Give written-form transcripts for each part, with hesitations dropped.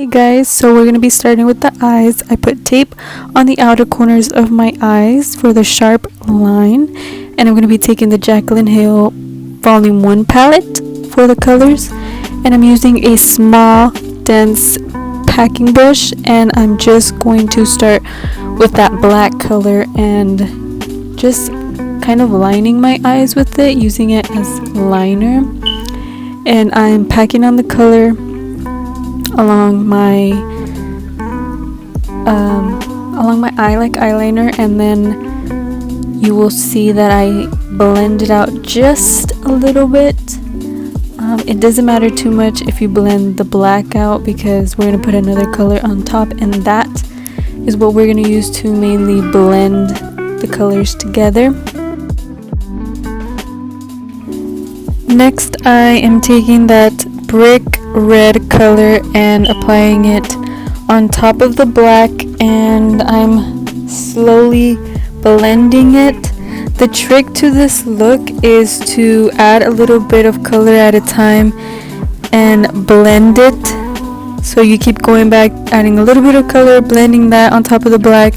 Hey guys, so we're going to be starting with the eyes. I put tape on the outer corners of my eyes for the sharp line, and I'm going to be taking the Jaclyn Hill Volume 1 palette for the colors, and I'm using a small dense packing brush, and I'm just going to start with that black color and just kind of lining my eyes with it, using it as liner. And I'm packing on the color along my eye like eyeliner, and then you will see that I blend it out just a little bit. It doesn't matter too much if you blend the black out, because we're going to put another color on top, and that is what we're going to use to mainly blend the colors together. Next, I am taking that brick red color and applying it on top of the black, and I'm slowly blending it. The trick to this look is to add a little bit of color at a time and blend it. So you keep going back, adding a little bit of color, blending that on top of the black,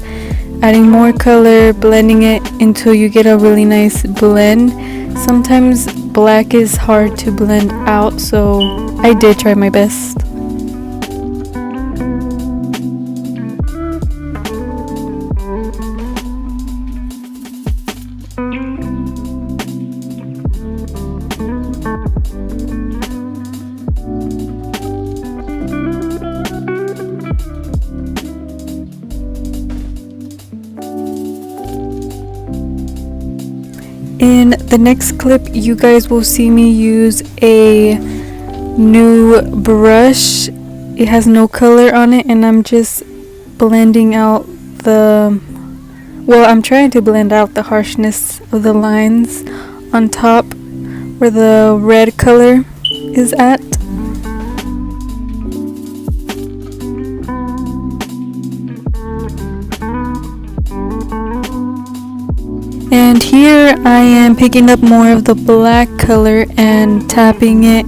adding more color, blending it until you get a really nice blend. Sometimes black is hard to blend out, so I did try my best. In the next clip, you guys will see me use a new brush. It has no color on it, and I'm just blending out I'm trying to blend out the harshness of the lines on top where the red color is at. And here I am picking up more of the black color and tapping it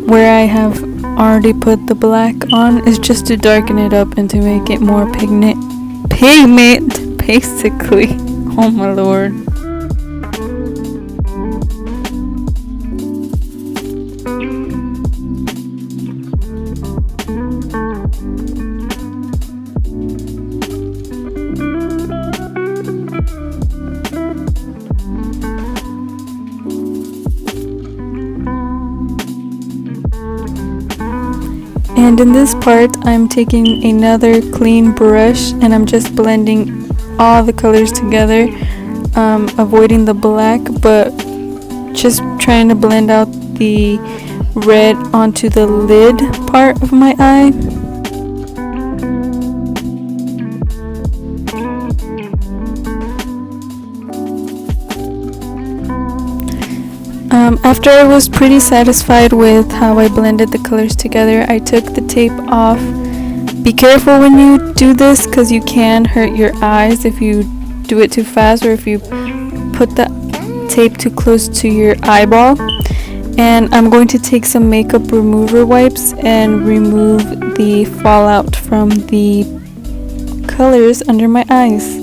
where I have already put the black on, is just to darken it up and to make it more pigment basically. Oh my lord. And in this part, I'm taking another clean brush and I'm just blending all the colors together, avoiding the black, but just trying to blend out the red onto the lid part of my eye. After I was pretty satisfied with how I blended the colors together, I took the tape off. Be careful when you do this, because you can hurt your eyes if you do it too fast, or if you put the tape too close to your eyeball. And I'm going to take some makeup remover wipes and remove the fallout from the colors under my eyes.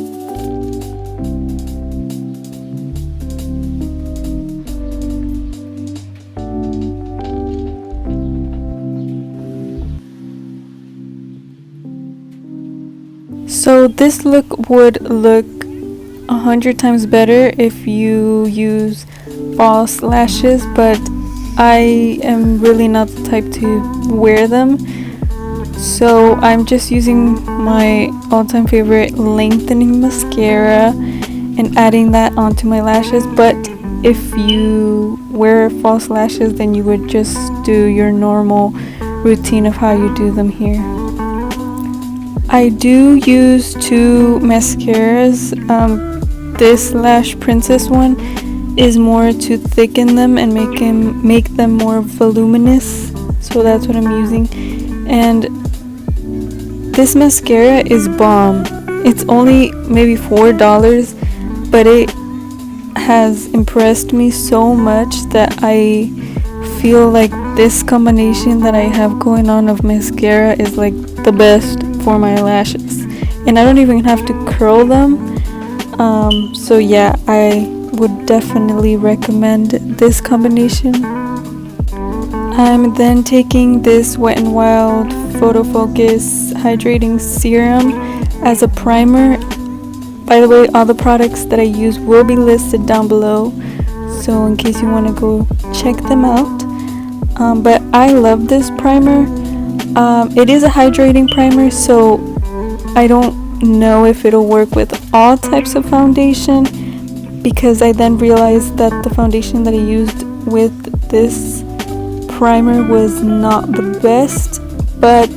So this look would look 100 times better if you use false lashes, but I am really not the type to wear them. So I'm just using my all-time favorite lengthening mascara and adding that onto my lashes. But if you wear false lashes, then you would just do your normal routine of how you do them here. I do use two mascaras. This Lash Princess one is more to thicken them and make them more voluminous, so that's what I'm using. And this mascara is bomb. It's only maybe $4, but it has impressed me so much that I feel like this combination that I have going on of mascara is like the best for my lashes, and I don't even have to curl them. So yeah, I would definitely recommend this combination. I'm then taking this Wet n Wild Photofocus Hydrating Serum as a primer. By the way, all the products that I use will be listed down below, so in case you want to go check them out. But I love this primer. It is a hydrating primer, so I don't know if it'll work with all types of foundation, because I then realized that the foundation that I used with this primer was not the best, but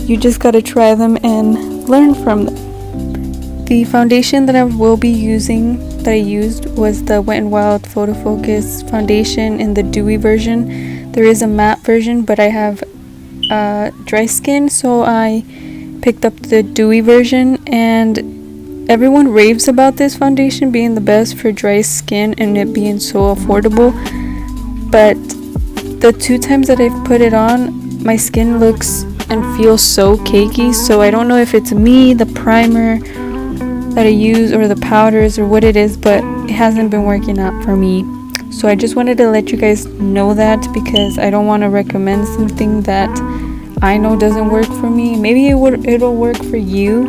you just gotta try them and learn from them. The foundation that I will be using, that I used, was the Wet n Wild Photofocus foundation in the dewy version. There is a matte version, but I have dry skin, so I picked up the dewy version, and everyone raves about this foundation being the best for dry skin and it being so affordable. But the 2 times that I've put it on, my skin looks and feels so cakey, so I don't know if it's me, the primer that I use, or the powders, or what it is, but it hasn't been working out for me. So I just wanted to let you guys know that, because I don't want to recommend something that I know doesn't work for me. Maybe it'll work for you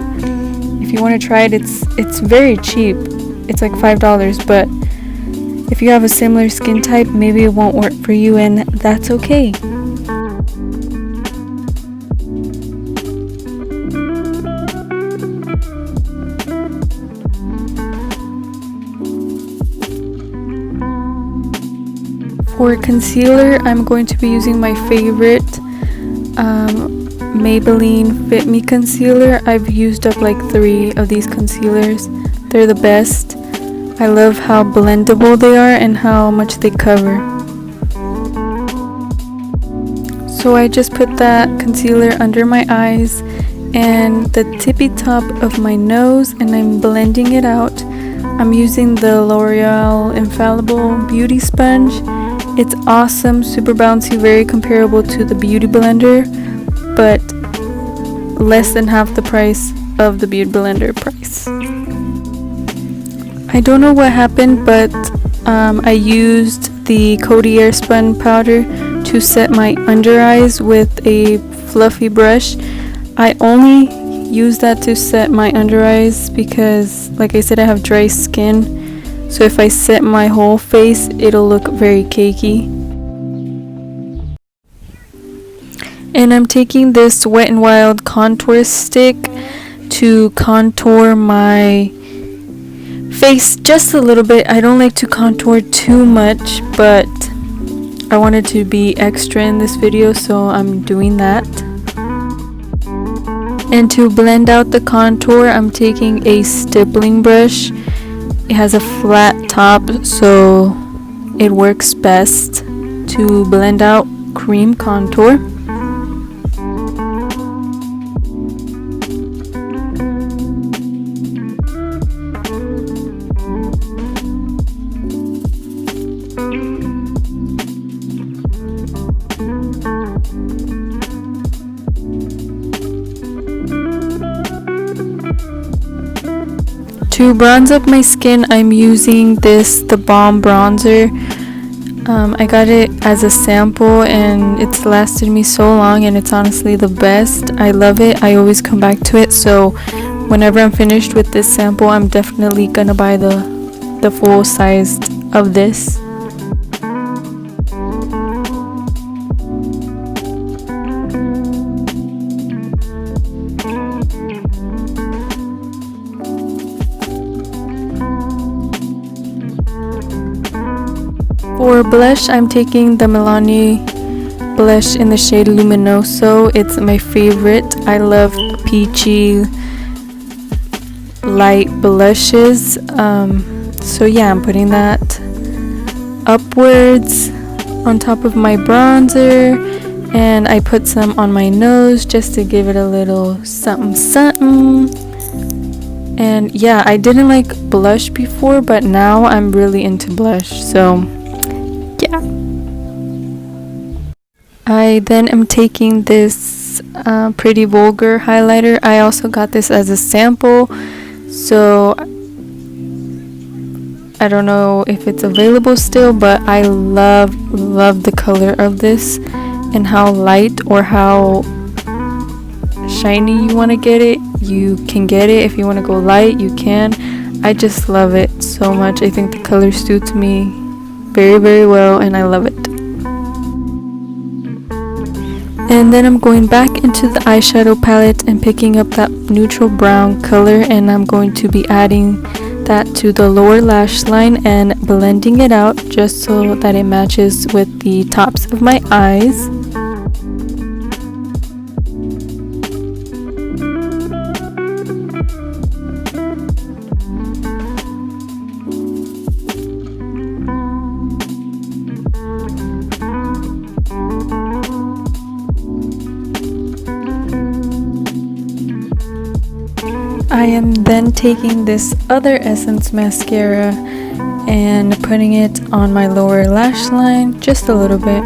if you want to try it. It's very cheap. It's like $5, but if you have a similar skin type, maybe it won't work for you, and that's okay. For concealer, I'm going to be using my favorite Maybelline Fit Me concealer. I've used up like 3 of these concealers. They're the best. I love how blendable they are and how much they cover. So I just put that concealer under my eyes and the tippy top of my nose, and I'm blending it out. I'm using the L'Oreal Infallible Beauty Sponge. It's awesome, super bouncy, very comparable to the Beauty Blender, but less than half the price of the Beauty Blender price. I don't know what happened, but I used the Coty airspun powder to set my under eyes with a fluffy brush. I only use that to set my under eyes because, like I said, I have dry skin. So if I set my whole face, it'll look very cakey. And I'm taking this Wet n Wild contour stick to contour my face just a little bit. I don't like to contour too much, but I wanted to be extra in this video, so I'm doing that. And to blend out the contour, I'm taking a stippling brush. It has a flat top, so it works best to blend out cream contour. To bronze up my skin, I'm using this theBalm bronzer. I got it as a sample and it's lasted me so long, and it's honestly the best. I love it. I always come back to it, so whenever I'm finished with this sample, I'm definitely gonna buy the full size of this. For blush, I'm taking the Milani blush in the shade Luminoso. It's my favorite. I love peachy light blushes. So yeah, I'm putting that upwards on top of my bronzer, and I put some on my nose just to give it a little something something. And yeah, I didn't like blush before, but now I'm really into blush, so yeah. I then am taking this pretty vulgar highlighter. I also got this as a sample, so I don't know if it's available still, but I love the color of this and how light or how shiny you want to get it. You can get it. If you want to go light, you can. I just love it so much. I think the color suits me very, very well, and I love it. And then I'm going back into the eyeshadow palette and picking up that neutral brown color, and I'm going to be adding that to the lower lash line and blending it out just so that it matches with the tops of my eyes. I am then taking this other Essence mascara and putting it on my lower lash line just a little bit.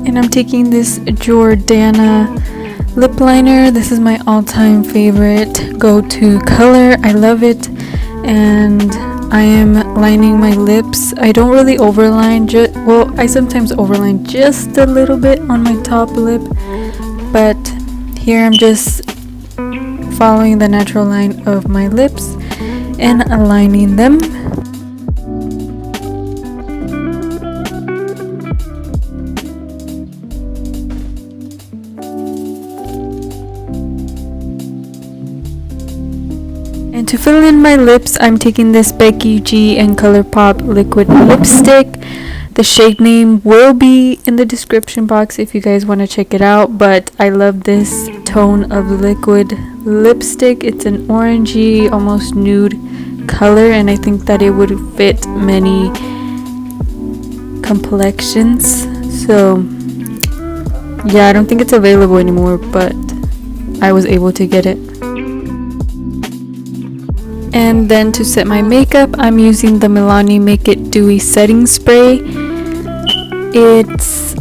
And I'm taking this Jordana lip liner. This is my all-time favorite go-to color. I love it, and I am lining my lips. I don't really overline, well, I sometimes overline just a little bit on my top lip, but here I'm just following the natural line of my lips and aligning them. And to fill in my lips, I'm taking this Becky G and Colourpop liquid lipstick. The shade name will be in the description box if you guys want to check it out, but I love this tone of liquid lipstick. It's an orangey, almost nude color, and I think that it would fit many complexions. So yeah, I don't think it's available anymore, but I was able to get it. And then to set my makeup, I'm using the Milani Make It Dewy setting spray. It's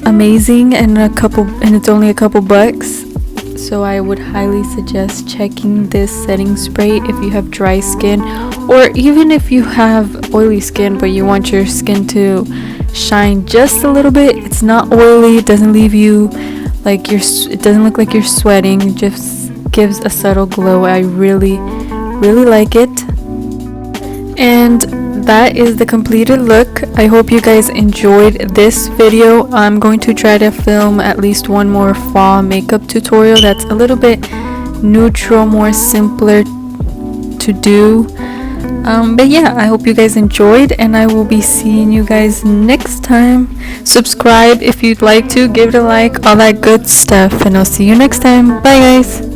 amazing and it's only a couple bucks, so I would highly suggest checking this setting spray if you have dry skin, or even if you have oily skin but you want your skin to shine just a little bit. It's not oily, it doesn't leave you like it doesn't look like you're sweating, it just gives a subtle glow. I really like it. And that is the completed look. I hope you guys enjoyed this video. I'm going to try to film at least one more fall makeup tutorial that's a little bit neutral, more simpler to do. But yeah, I hope you guys enjoyed, and I will be seeing you guys next time. Subscribe if you'd like to, give it a like, all that good stuff, and I'll see you next time. Bye guys.